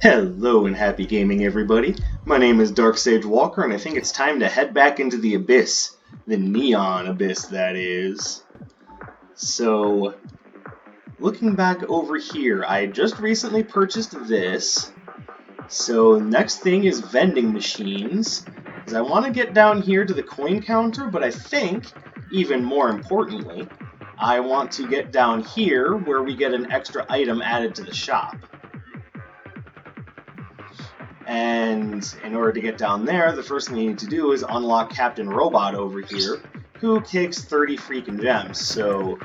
Hello and happy gaming, everybody. My name is Dark Sage Walker, and I think it's time to head back into the abyss. The neon abyss, that is. So, looking back over here, I just recently purchased this. So, next thing is vending machines. Because I want to get down here to the coin counter, but I think, even more importantly, I want to get down here where we get an extra item added to the shop. And in order to get down there, the first thing you need to do is unlock Captain Robot over here, who kicks 30 freaking gems. So,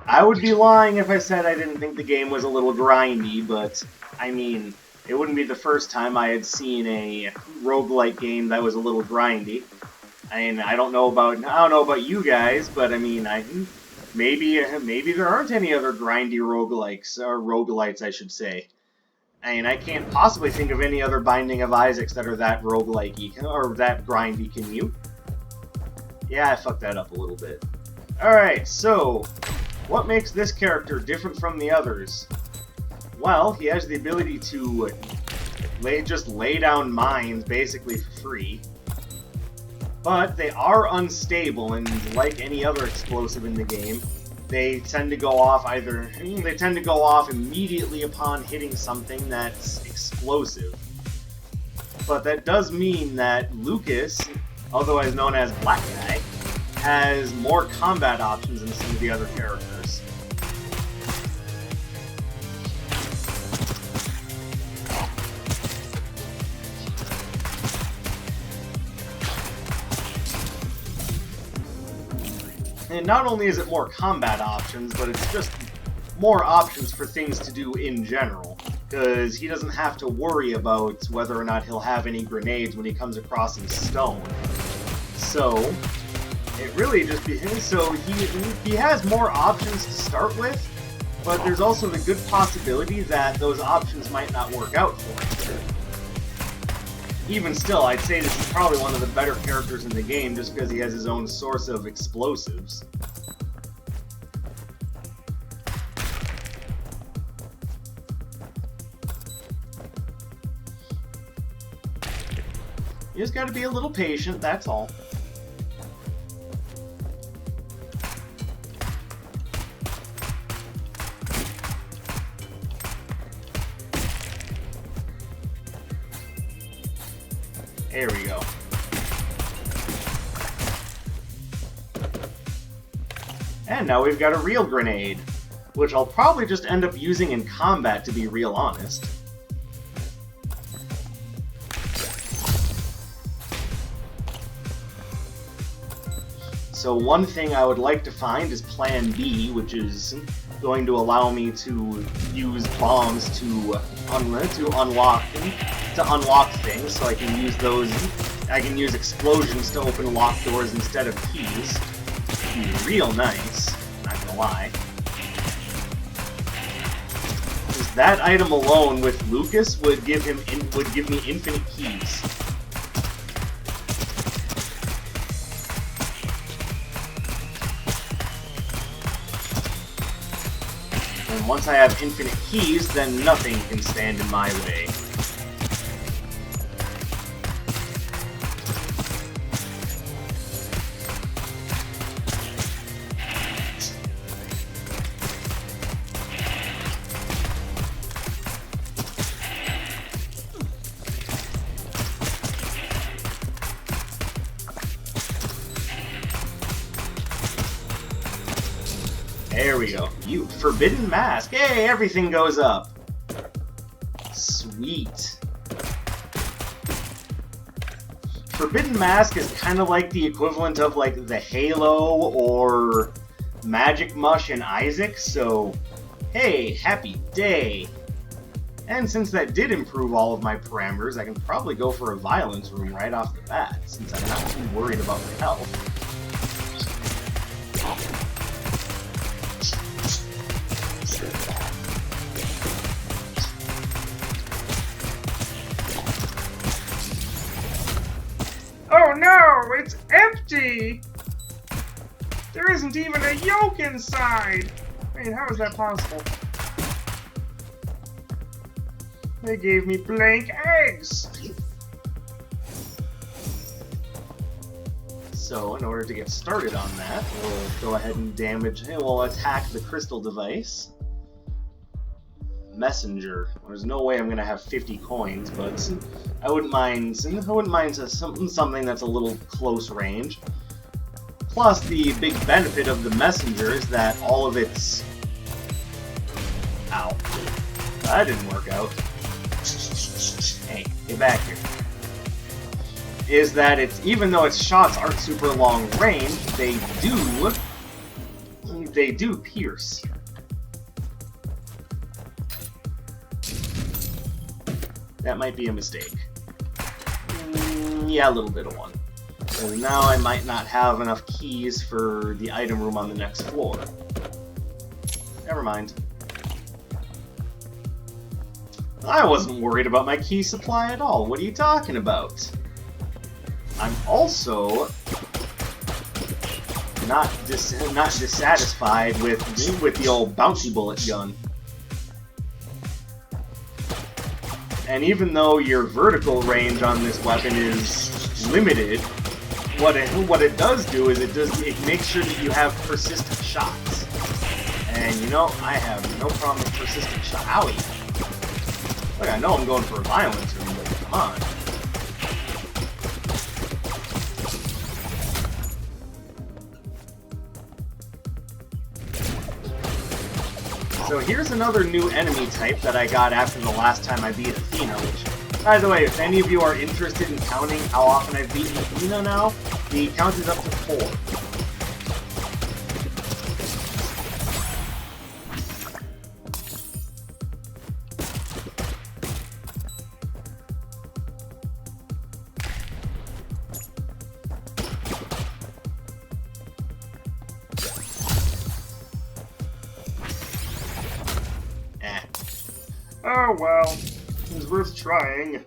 I would be lying if I said I didn't think the game was a little grindy, but, I mean, it wouldn't be the first time I had seen a roguelike game that was a little grindy. And I don't know about you guys, but I mean, maybe there aren't any other grindy roguelikes, or roguelites, I should say. I mean, I can't possibly think of any other Binding of Isaacs that are that roguelike-y, or that grindy, can you? Yeah, I fucked that up a little bit. Alright, so, what makes this character different from the others? Well, he has the ability to just lay down mines basically for free. But they are unstable, and like any other explosive in the game, they tend to go off immediately upon hitting something that's explosive. But that does mean that Lucas, otherwise known as Black Guy, has more combat options than some of the other characters. And not only is it more combat options, but it's just more options for things to do in general. Because he doesn't have to worry about whether or not he'll have any grenades when he comes across some stone. So, it really just he has more options to start with, but there's also the good possibility that those options might not work out for him. Even still, I'd say this is probably one of the better characters in the game just because he has his own source of explosives. You just gotta be a little patient, that's all. There we go. And now we've got a real grenade, which I'll probably just end up using in combat, to be real honest. So one thing I would like to find is Plan B, which is going to allow me to use bombs to unlock things, so I can use those. I can use explosions to open locked doors instead of keys. It'd be real nice, not gonna lie. Just that item alone with Lucas would give me infinite keys. And once I have infinite keys, then nothing can stand in my way. There we go. You Forbidden Mask. Hey, everything goes up. Sweet. Forbidden Mask is kind of like the equivalent of like the Halo or Magic Mush in Isaac, so hey, happy day. And since that did improve all of my parameters, I can probably go for a Violence Room right off the bat, since I'm not too worried about my health. Oh no, it's empty! There isn't even a yolk inside! Wait, how is that possible? They gave me blank eggs! So, in order to get started on that, we'll go ahead and we'll attack the crystal device. Messenger. There's no way I'm gonna have 50 coins, but I wouldn't mind something that's a little close range. Plus, the big benefit of the messenger is that all of its... Ow. That didn't work out. Hey, get back here. Is that it's, even though its shots aren't super long range, they do pierce. That might be a mistake. Yeah, a little bit of one. So now I might not have enough keys for the item room on the next floor. Never mind. I wasn't worried about my key supply at all. What are you talking about? I'm also not dissatisfied with the old bouncy bullet gun. And even though your vertical range on this weapon is limited, what it does do is it makes sure that you have persistent shots. And you know, I have no problem with persistent shots. Owie! Look, I know I'm going for a violence room, but come on. So here's another new enemy type that I got after the last time I beat Athena, which, by the way, if any of you are interested in counting how often I've beaten Athena now, the count is up to 4. Oh well, it was worth trying.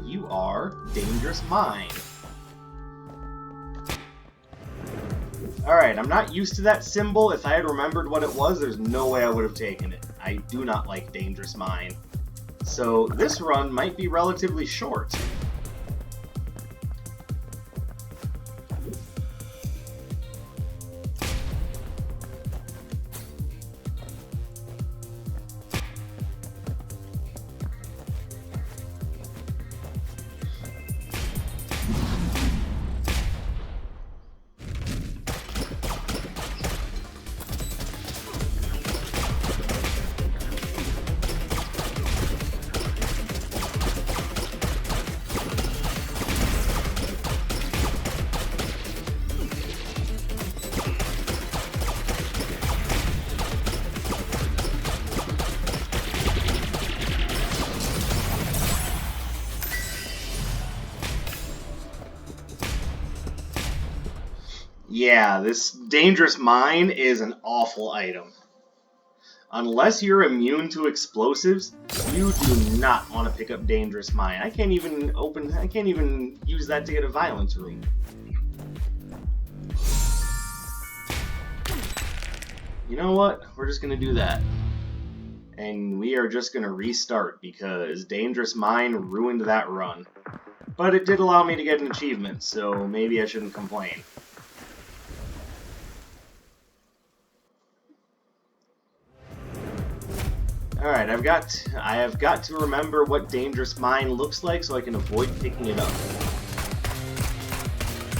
You are Dangerous Mind. Alright, I'm not used to that symbol. If I had remembered what it was, there's no way I would have taken it. I do not like Dangerous Mind. So this run might be relatively short. Yeah, this Dangerous Mine is an awful item. Unless you're immune to explosives, you do not want to pick up Dangerous Mine. I can't even use that to get a violence room. You know what? We're just gonna do that. And we are just gonna restart because Dangerous Mine ruined that run. But it did allow me to get an achievement, so maybe I shouldn't complain. Alright, I have got to remember what Dangerous Mine looks like so I can avoid picking it up.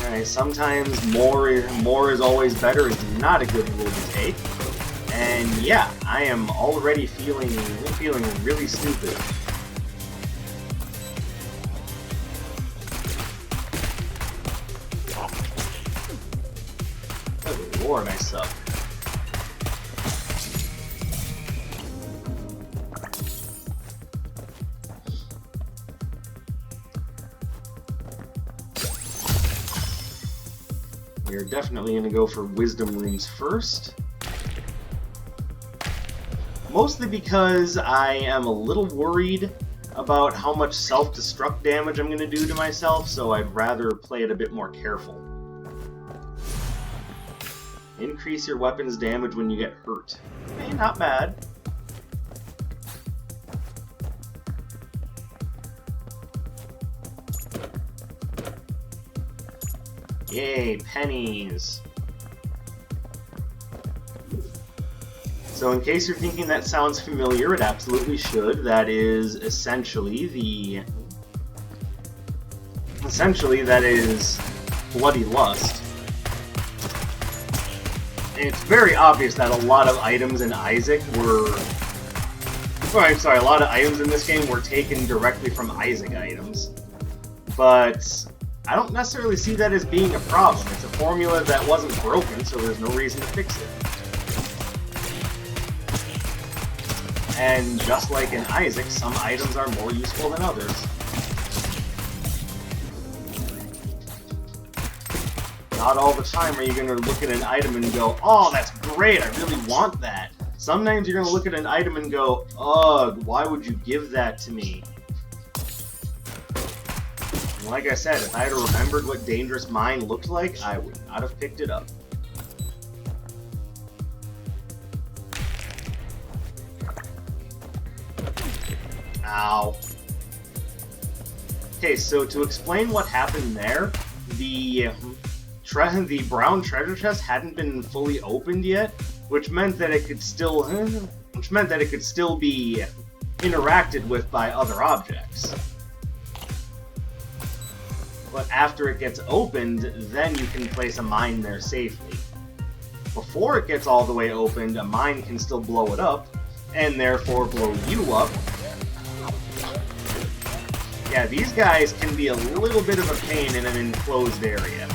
Alright, sometimes more is always better is not a good rule to take. And yeah, I am already feeling really stupid. Good lord, I suck. We're definitely going to go for Wisdom Rooms first. Mostly because I am a little worried about how much self-destruct damage I'm going to do to myself, so I'd rather play it a bit more careful. Increase your weapon's damage when you get hurt. Okay, not bad. Yay, pennies. So in case you're thinking that sounds familiar, it absolutely should. That is essentially that is Bloody Lust. And it's very obvious that a lot of items in Isaac were... Oh, I'm sorry, a lot of items in this game were taken directly from Isaac items. But I don't necessarily see that as being a problem. It's a formula that wasn't broken, so there's no reason to fix it. And just like in Isaac, some items are more useful than others. Not all the time are you going to look at an item and go, oh, that's great, I really want that. Sometimes you're going to look at an item and go, ugh, why would you give that to me? And like I said, if I had remembered what Dangerous Mind looked like, I would not have picked it up. Ow. Okay, so to explain what happened there, the brown treasure chest hadn't been fully opened yet, which meant that it could still be interacted with by other objects. But after it gets opened, then you can place a mine there safely. Before it gets all the way opened, a mine can still blow it up, and therefore blow you up. Yeah, these guys can be a little bit of a pain in an enclosed area.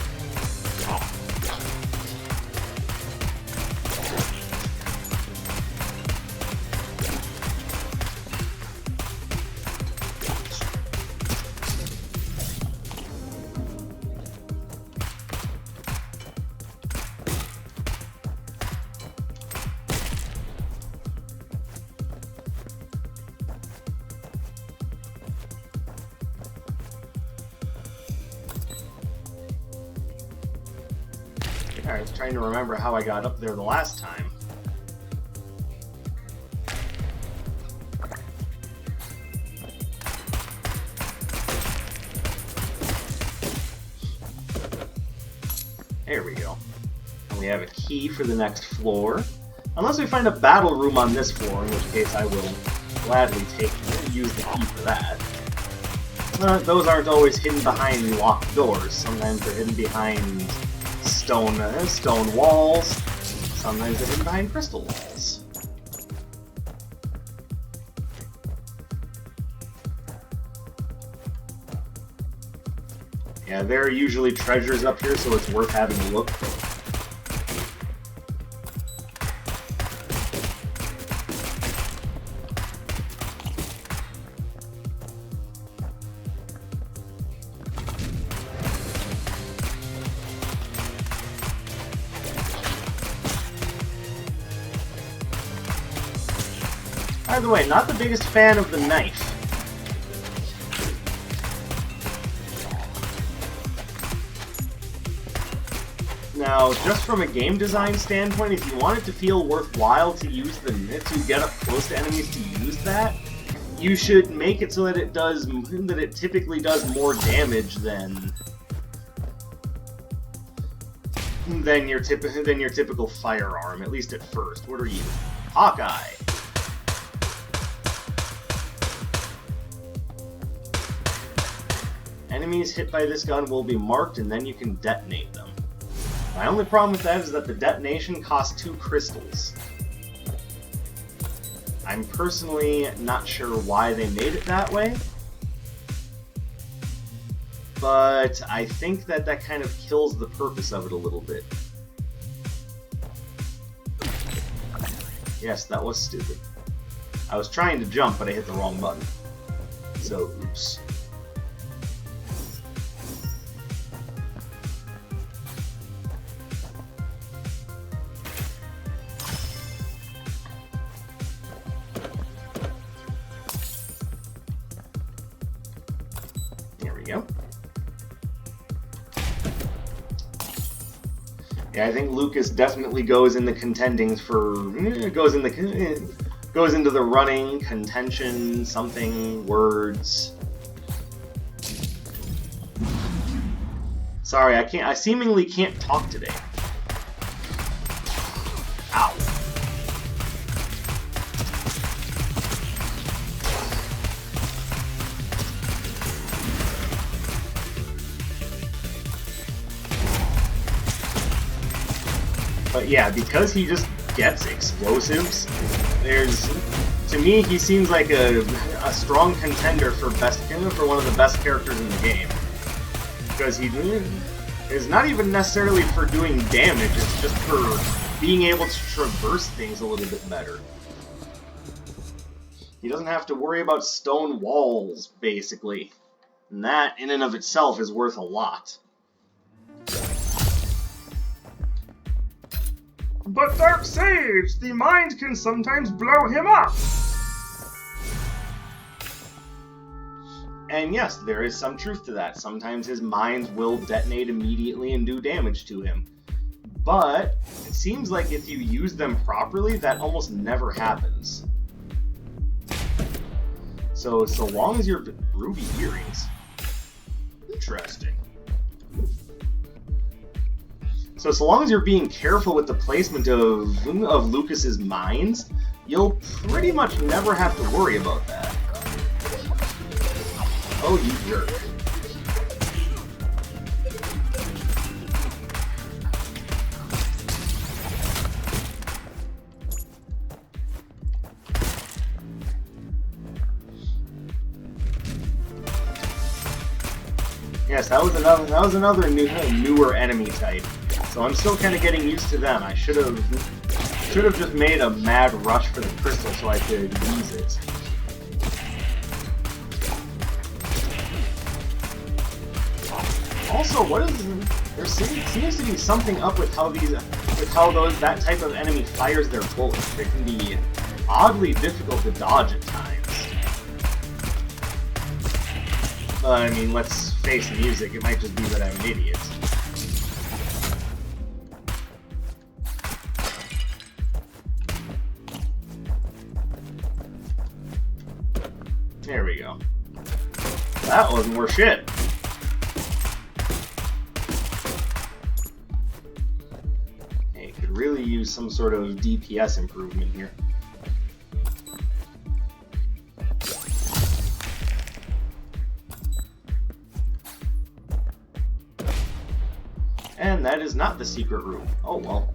I was trying to remember how I got up there the last time. There we go. And we have a key for the next floor. Unless we find a battle room on this floor, in which case I will gladly use the key for that. Those aren't always hidden behind locked doors. Sometimes they're hidden behind stone walls. Sometimes they're hidden behind crystal walls. Yeah, there are usually treasures up here, so it's worth having a look. By the way, not the biggest fan of the knife. Now, just from a game design standpoint, if you want it to feel worthwhile to use to get up close to enemies to use that, you should make it so that it typically does more damage than your typical firearm, at least at first. What are you? Hawkeye. Enemies hit by this gun will be marked, and then you can detonate them. My only problem with that is that the detonation costs 2 crystals. I'm personally not sure why they made it that way, but I think that kind of kills the purpose of it a little bit. Yes, that was stupid. I was trying to jump, but I hit the wrong button. So, oops. Yeah, I think Lucas definitely goes in the contendings for goes into the running, contention, something, words. Sorry, I seemingly can't talk today. Ow. But yeah, because he just gets explosives, to me, he seems like a strong contender for one of the best characters in the game. Because he is not even necessarily for doing damage, it's just for being able to traverse things a little bit better. He doesn't have to worry about stone walls, basically. And that, in and of itself, is worth a lot. But Dark Sage, the mind can sometimes blow him up! And yes, there is some truth to that. Sometimes his mind will detonate immediately and do damage to him. But it seems like if you use them properly, that almost never happens. So long as you're... Ruby earrings. Interesting. So long as you're being careful with the placement of Lucas's mines, you'll pretty much never have to worry about that. Oh, you jerk. Yes, that was another newer enemy type. So I'm still kind of getting used to them. I should have just made a mad rush for the crystal so I could use it. Also, there seems to be something up with how that type of enemy fires their bullets. It can be oddly difficult to dodge at times. But I mean, let's face music. It might just be that I'm an idiot. There we go. That wasn't worth shit. Hey, could really use some sort of DPS improvement here. And that is not the secret room. Oh well.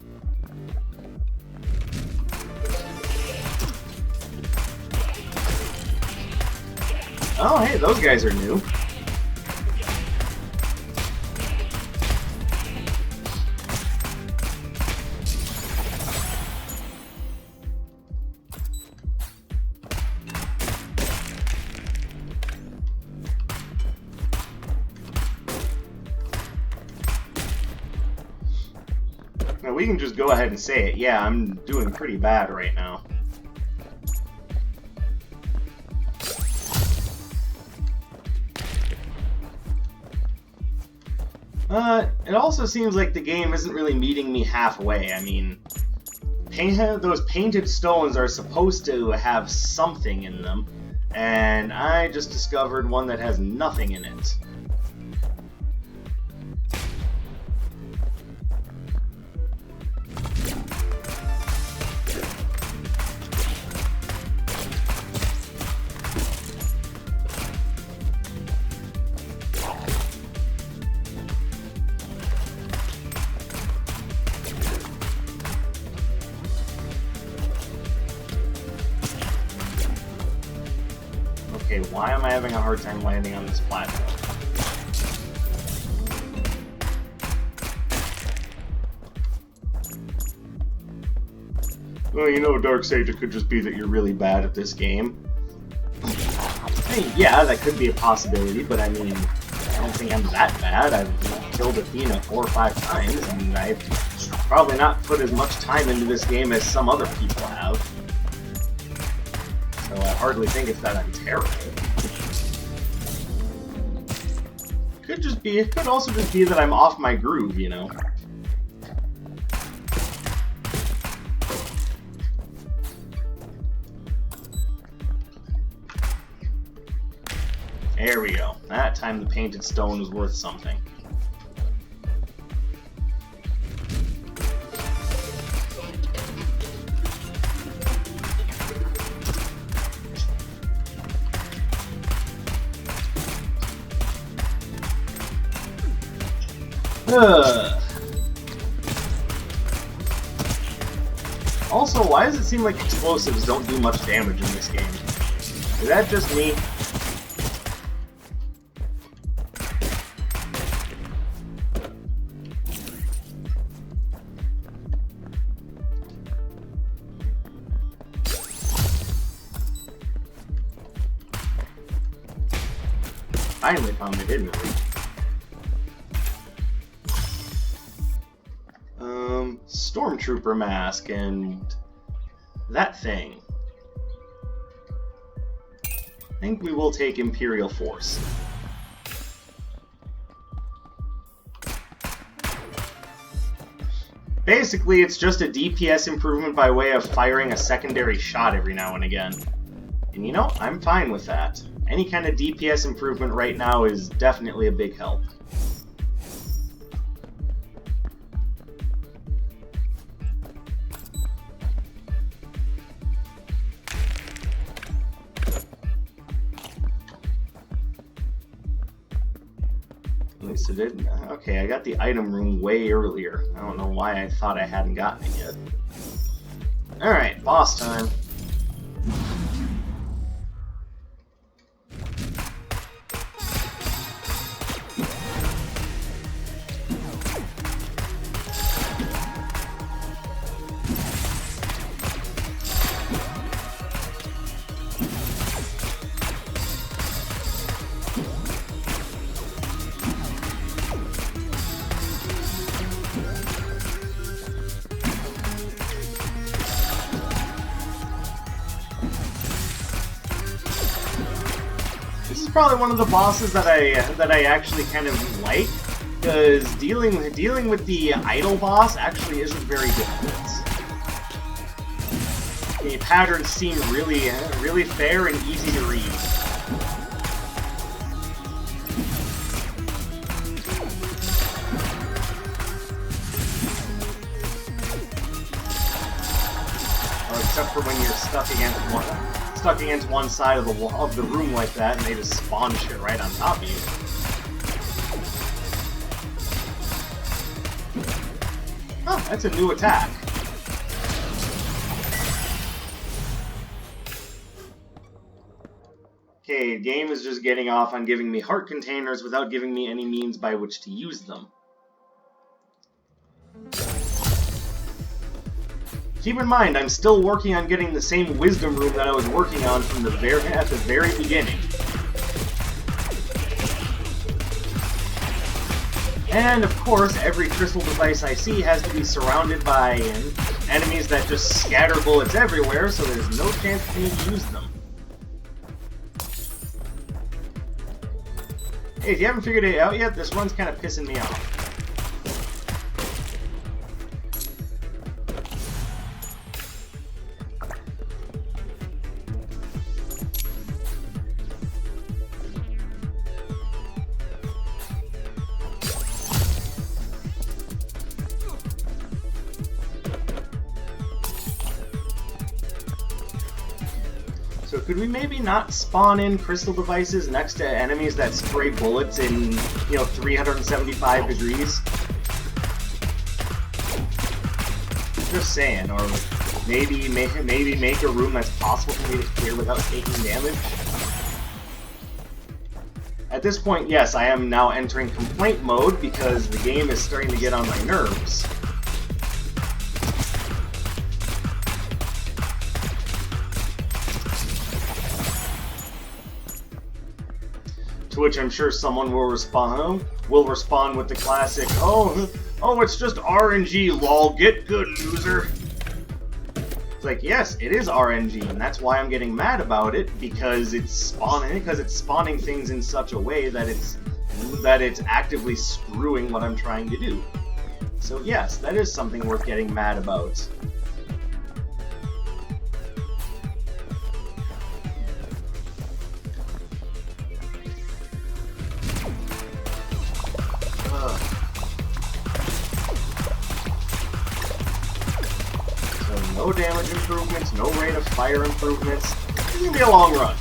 Oh, hey, those guys are new. Now we can just go ahead and say it. Yeah, I'm doing pretty bad right now. It also seems like the game isn't really meeting me halfway. I mean, those painted stones are supposed to have something in them, and I just discovered one that has nothing in it. Okay, why am I having a hard time landing on this platform? Well, you know, Dark Sage, it could just be that you're really bad at this game. I mean, yeah, that could be a possibility, but I mean, I don't think I'm that bad. I've killed Athena 4 or 5 times, and I've probably not put as much time into this game as some other people have. So I hardly think it's that I'm terrible. It could also just be that I'm off my groove, you know. There we go. That time the painted stone was worth something. Ugh. Also, why does it seem like explosives don't do much damage in this game? Is that just me? Finally found it, didn't we? Stormtrooper mask and that thing. I think we will take Imperial Force. Basically, it's just a DPS improvement by way of firing a secondary shot every now and again. And you know, I'm fine with that. Any kind of DPS improvement right now is definitely a big help. At least it did. Okay, I got the item room way earlier. I don't know why I thought I hadn't gotten it yet. Alright, boss time. This is probably one of the bosses that I actually kind of like, because dealing with the idol boss actually isn't very difficult. The patterns seem really fair and easy to read. Oh, except for when you're stuck against one side of the room like that, and they just spawn shit right on top of you. Oh, that's a new attack. Okay, the game is just getting off on giving me heart containers without giving me any means by which to use them. Keep in mind, I'm still working on getting the same wisdom room that I was working on from at the very beginning. And of course, every crystal device I see has to be surrounded by enemies that just scatter bullets everywhere, so there's no chance for me to use them. Hey, if you haven't figured it out yet, this run's kind of pissing me off. So could we maybe not spawn in crystal devices next to enemies that spray bullets in, 375 degrees? Just saying, or maybe make a room that's possible for me to clear without taking damage. At this point, yes, I am now entering complaint mode because the game is starting to get on my nerves. To which I'm sure someone will respond with the classic, oh, it's just RNG, lol, get good, loser. It's like, yes, it is RNG, and that's why I'm getting mad about it, because it's spawning things in such a way that it's actively screwing what I'm trying to do. So yes, that is something worth getting mad about. No damage improvements, no rate of fire improvements. It's gonna be a long run.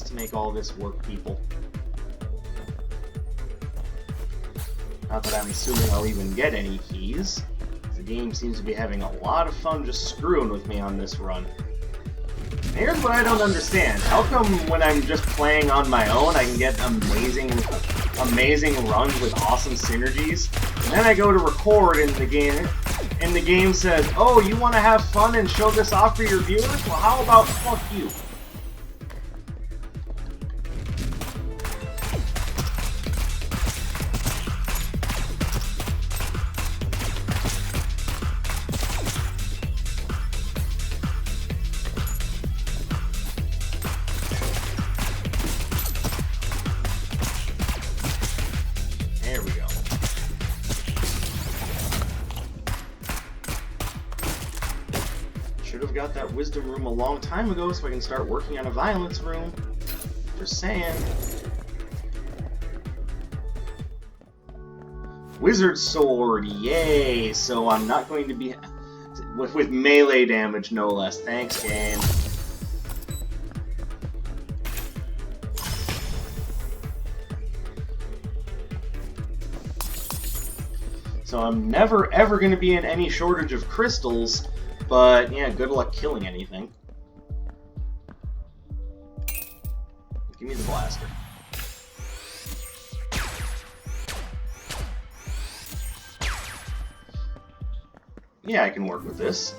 to make all this work, people. Not that I'm assuming I'll even get any keys. The game seems to be having a lot of fun just screwing with me on this run. And here's what I don't understand. How come when I'm just playing on my own, I can get amazing runs with awesome synergies? And then I go to record and the game says, oh, you want to have fun and show this off for your viewers? Well, how about fuck you? There we go. Should have got that wisdom room a long time ago so I can start working on a violence room. Just saying. Wizard sword, yay! So I'm not going to be with melee damage, no less. Thanks, game. So I'm never ever going to be in any shortage of crystals, but yeah, good luck killing anything. Give me the blaster. Yeah, I can work with this.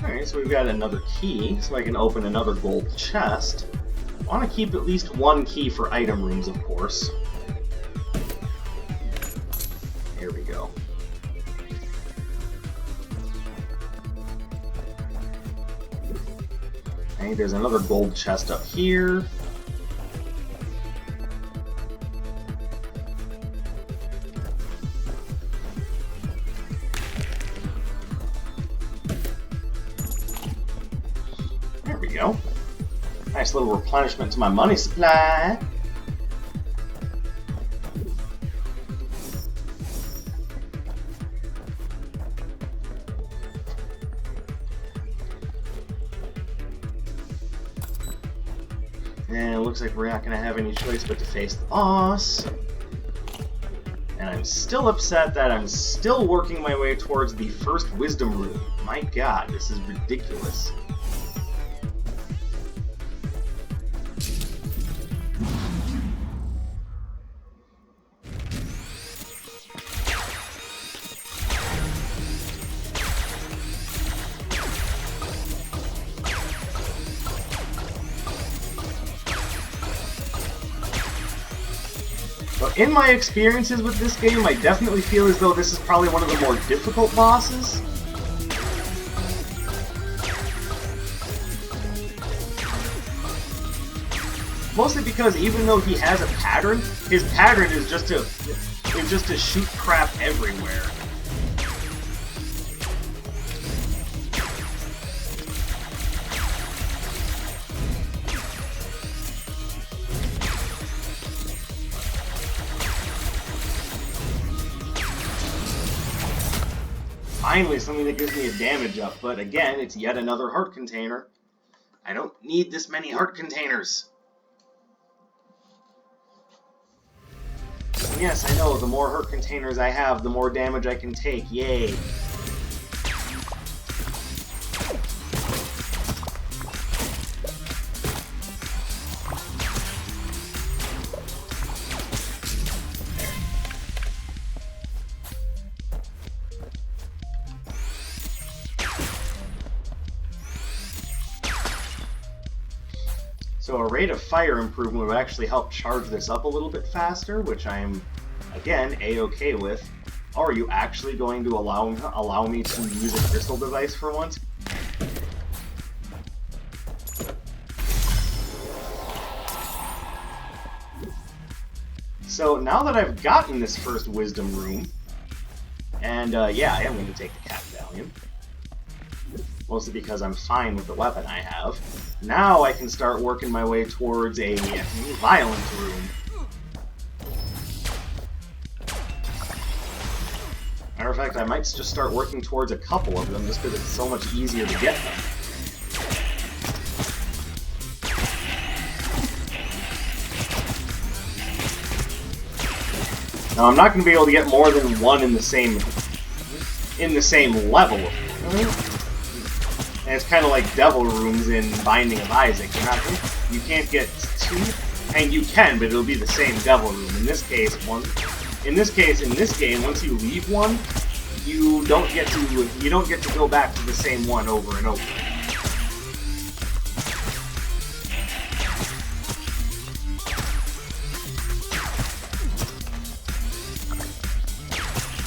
Alright, so we've got another key, so I can open another gold chest. I want to keep at least one key for item rooms, of course. Here we go. I think there's another gold chest up here. There we go. Nice little replenishment to my money supply. And it looks like we're not going to have any choice but to face the boss. And I'm still upset that I'm still working my way towards the first wisdom room. My god, this is ridiculous. But in my experiences with this game, I definitely feel as though this is probably one of the more difficult bosses. Mostly because even though he has a pattern, his pattern is just to shoot crap everywhere. Finally, something that gives me a damage up, but again, it's yet another heart container. I don't need this many heart containers. And yes, I know, the more heart containers I have, the more damage I can take. Yay. So a rate of fire improvement would actually help charge this up a little bit faster, which I'm, again, A-okay with. Oh, are you actually going to allow me to use a crystal device for once? So now that I've gotten this first wisdom room, and yeah, I am going to take the cat medallion. mostly because I'm fine with the weapon I have. Now I can start working my way towards a violent room. Matter of fact, I might just start working towards a couple of them just because it's so much easier to get them. Now I'm not going to be able to get more than one in the same level. And it's kind of like devil rooms in Binding of Isaac. You can't get two, and you can, but it'll be the same devil room. In this case, in this game, once you leave one, you don't get to go back to the same one over and over.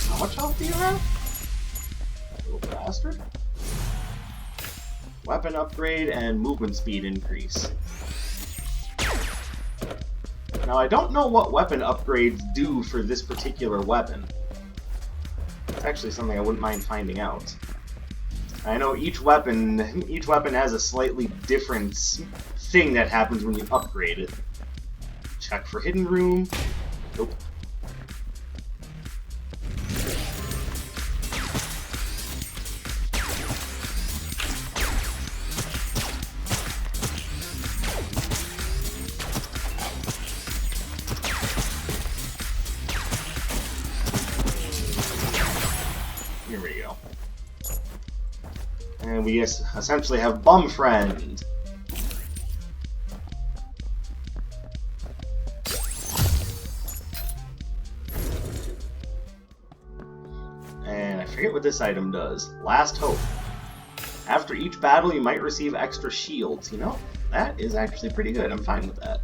How much health do you have? Little bastard. Weapon upgrade and movement speed increase. Now I don't know what weapon upgrades do for this particular weapon. It's actually something I wouldn't mind finding out. I know each weapon has a slightly different thing that happens when you upgrade it. Check for hidden room. Nope. Here we go. And we essentially have Bum Friend. And I forget what this item does. Last Hope. After each battle, you might receive extra shields. You know, that is actually pretty good. I'm fine with that.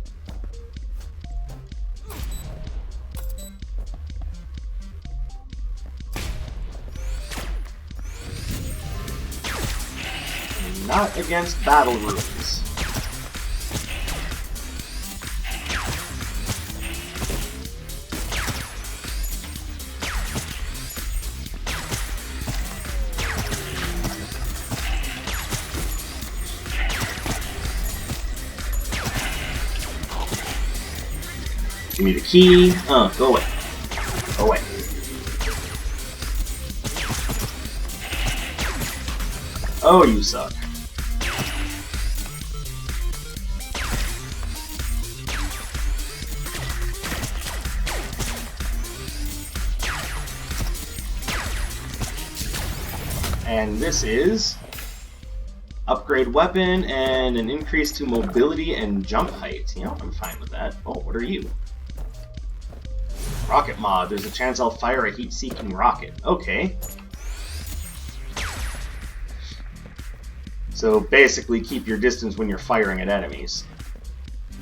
Not against battle rooms. Give me the key. Go away. Go away. Oh, you suck. And this is upgrade weapon and an increase to mobility and jump height. You know, I'm fine with that. Oh, what are you? Rocket mod. There's a chance I'll fire a heat-seeking rocket. Okay. So basically keep your distance when you're firing at enemies.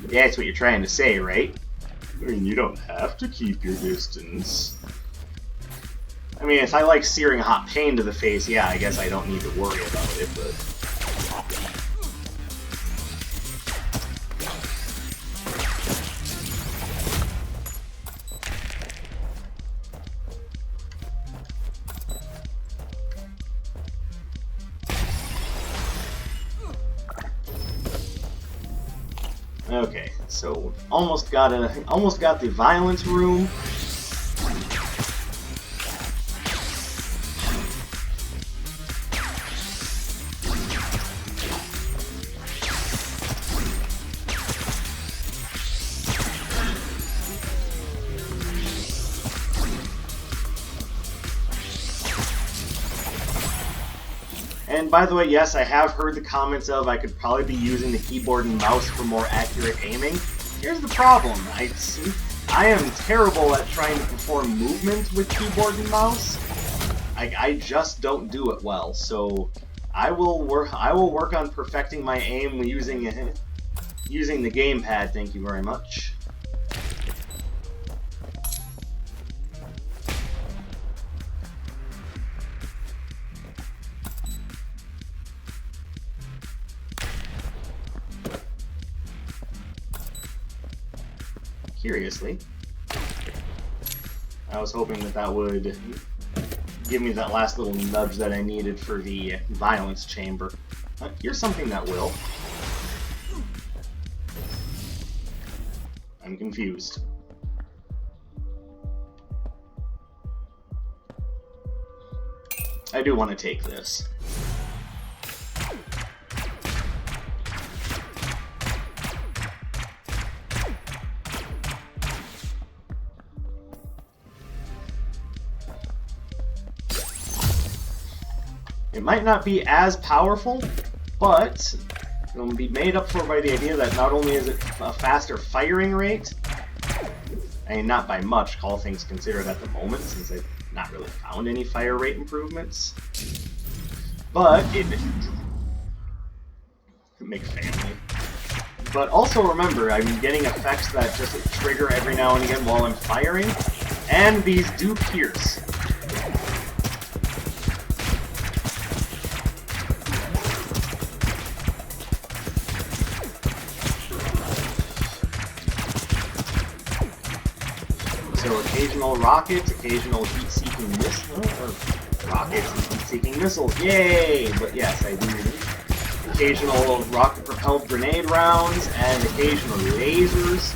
Yeah, that's what you're trying to say, right? I mean, you don't have to keep your distance. I mean, if I like searing hot pain to the face, yeah, I guess I don't need to worry about it, but... Okay, so almost got the violence room. And by the way, yes, I have heard the comments of I could probably be using the keyboard and mouse for more accurate aiming. Here's the problem. I am terrible at trying to perform movement with keyboard and mouse. I just don't do it well. So I will work on perfecting my aim using the gamepad. Thank you very much. Curiously, I was hoping that would give me that last little nudge that I needed for the violence chamber. Here's something that will. I'm confused. I do want to take this. It might not be as powerful, but it'll be made up for by the idea that not only is it a faster firing rate, I mean, not by much, all things considered at the moment, since I've not really found any fire rate improvements, but it make family. But also remember, I'm getting effects that just trigger every now and again while I'm firing, and these do pierce. So occasional rockets, occasional heat-seeking missiles, or rockets and heat-seeking missiles, yay! But yes, I do. Occasional rocket-propelled grenade rounds, and occasional lasers.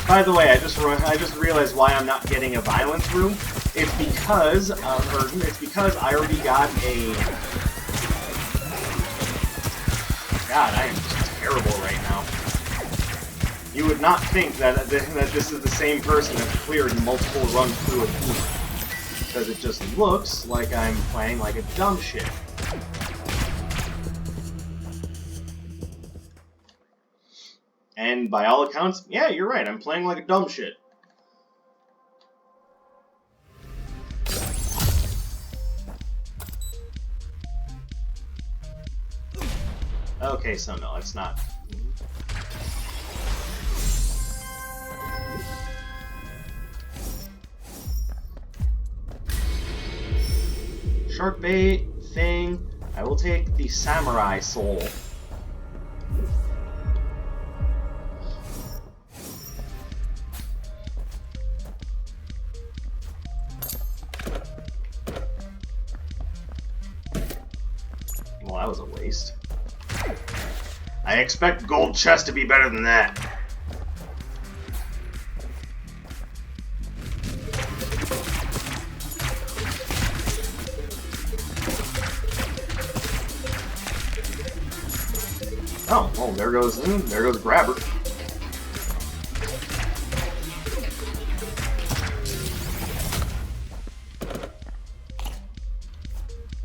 By the way, I just realized why I'm not getting a violence room. It's because, I already got a... God, I am just terrible right now. You would not think that this is the same person that's cleared multiple runs through a pool, because it just looks like I'm playing like a dumb shit. And by all accounts, yeah, you're right, I'm playing like a dumb shit. Okay, so no, it's not. Shark bait thing. I will take the samurai soul. Well, that was a waste. I expect gold chest to be better than that. Oh, there goes Grabber.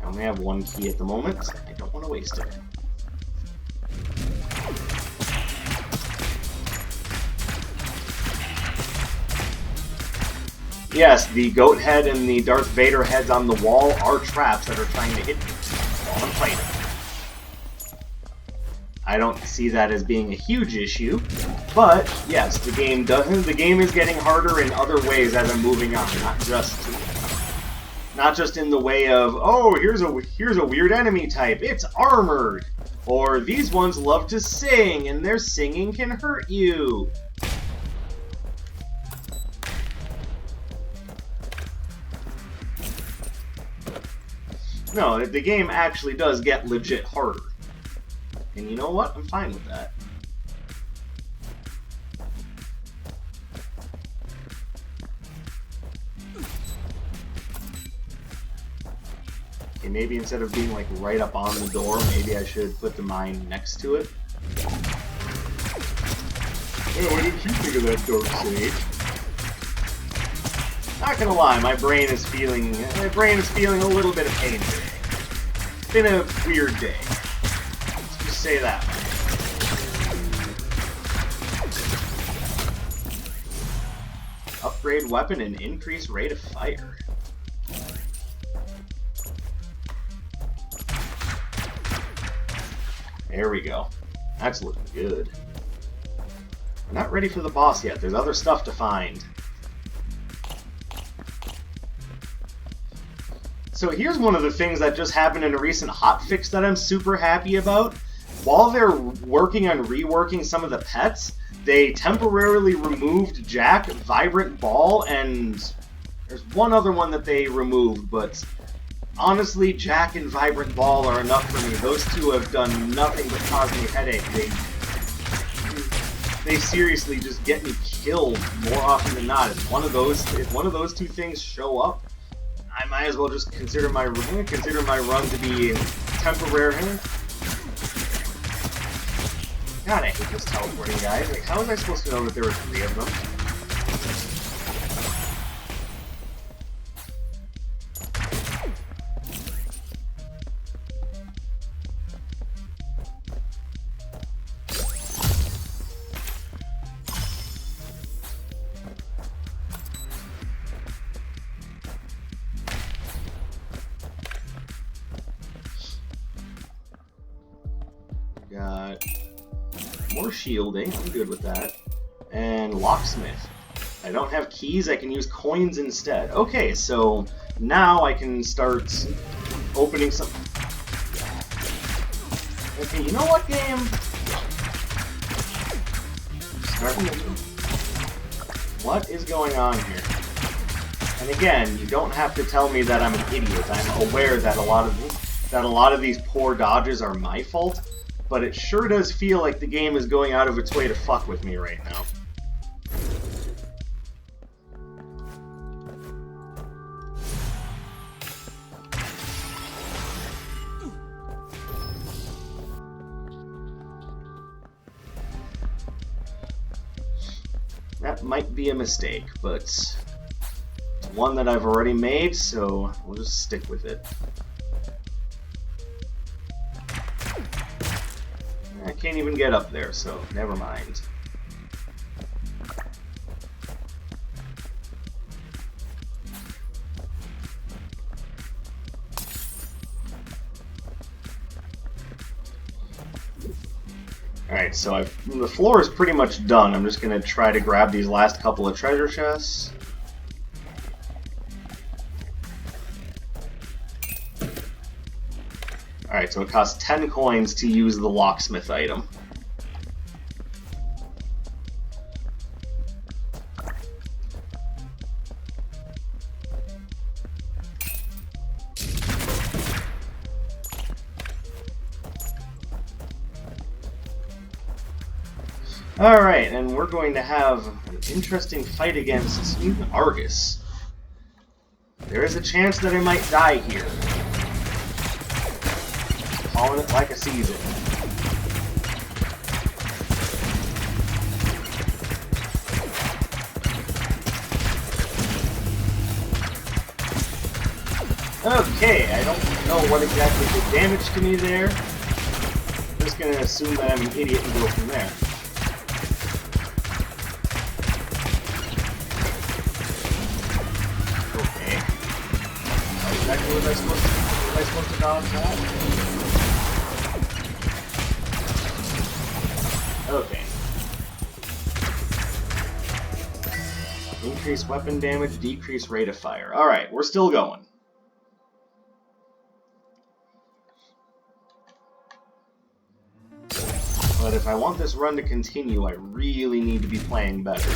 I only have one key at the moment. I don't want to waste it. Yes, the goat head and the Darth Vader heads on the wall are traps that are trying to hit me while I'm playing. I don't see that as being a huge issue, but yes, the game is getting harder in other ways as I'm moving on, not just in the way of, oh, here's a weird enemy type, it's armored, or these ones love to sing and their singing can hurt you. No, the game actually does get legit harder. And you know what? I'm fine with that. Okay, maybe instead of being like right up on the door, maybe I should put the mine next to it. Oh, what did you think of that, Dark Sage? Not gonna lie, my brain is feeling a little bit of pain today. It's been a weird day. Let's just say that. Upgrade weapon and increase rate of fire. There we go. That's looking good. We're not ready for the boss yet. There's other stuff to find. So here's one of the things that just happened in a recent hotfix that I'm super happy about. While they're working on reworking some of the pets, they temporarily removed Jack, Vibrant Ball, and there's one other one that they removed, but honestly, Jack and Vibrant Ball are enough for me. Those two have done nothing but cause me a headache. They seriously just get me killed more often than not. If one of those two things show up, I might as well just consider my run to be temporary. God, I hate this teleporting guys. Like, how was I supposed to know that there were 3 of them? Got more shielding, I'm good with that. And locksmith. I don't have keys, I can use coins instead. Okay, so now I can start opening some... Okay, you know what, game? What is going on here? And again, you don't have to tell me that I'm an idiot. I'm aware that a lot of these poor dodges are my fault. But it sure does feel like the game is going out of its way to fuck with me right now. That might be a mistake, but it's one that I've already made, so we'll just stick with it. I can't even get up there, so never mind. Alright, so the floor is pretty much done. I'm just going to try to grab these last couple of treasure chests. Alright, so it costs 10 coins to use the locksmith item. Alright, and we're going to have an interesting fight against Argus. There is a chance that I might die here. Calling it like I sees it. Okay, I don't know what exactly did damage to me there. I'm just gonna assume that I'm an idiot and go from there. Okay. How exactly was I supposed to dodge that? Okay. Increase weapon damage, decrease rate of fire. Alright, we're still going. But if I want this run to continue, I really need to be playing better.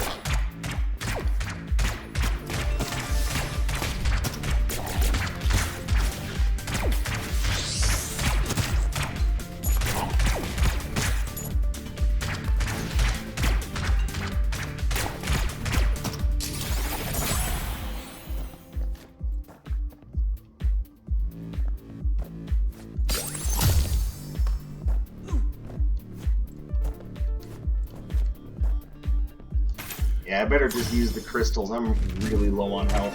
Yeah, I better just use the crystals. I'm really low on health.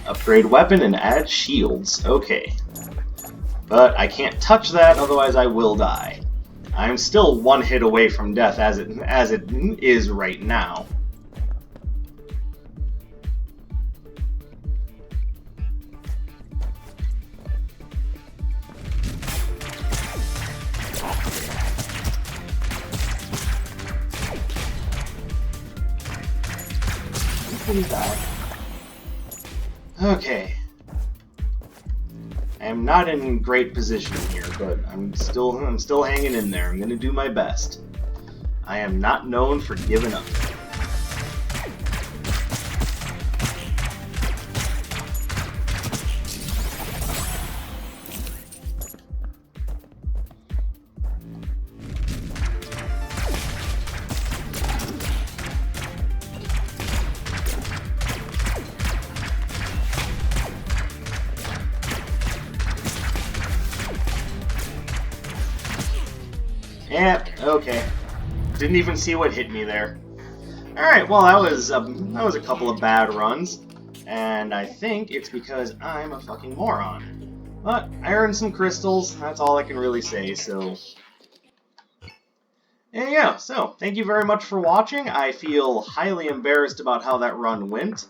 Upgrade weapon and add shields. Okay. But I can't touch that, otherwise I will die. I'm still one hit away from death as it is right now. Nobody's back. Okay. I am not in great position here, but I'm still hanging in there. I'm gonna do my best. I am not known for giving up. Yeah, okay. Didn't even see what hit me there. Alright, well that was a couple of bad runs, and I think it's because I'm a fucking moron. But I earned some crystals, that's all I can really say, so... And yeah, so, thank you very much for watching. I feel highly embarrassed about how that run went.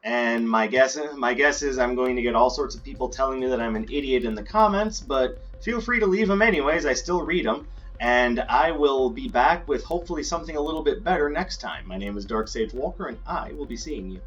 And my guess is I'm going to get all sorts of people telling me that I'm an idiot in the comments, but feel free to leave them anyways, I still read them. And I will be back with hopefully something a little bit better next time. My name is Dark Sage Walker, and I will be seeing you.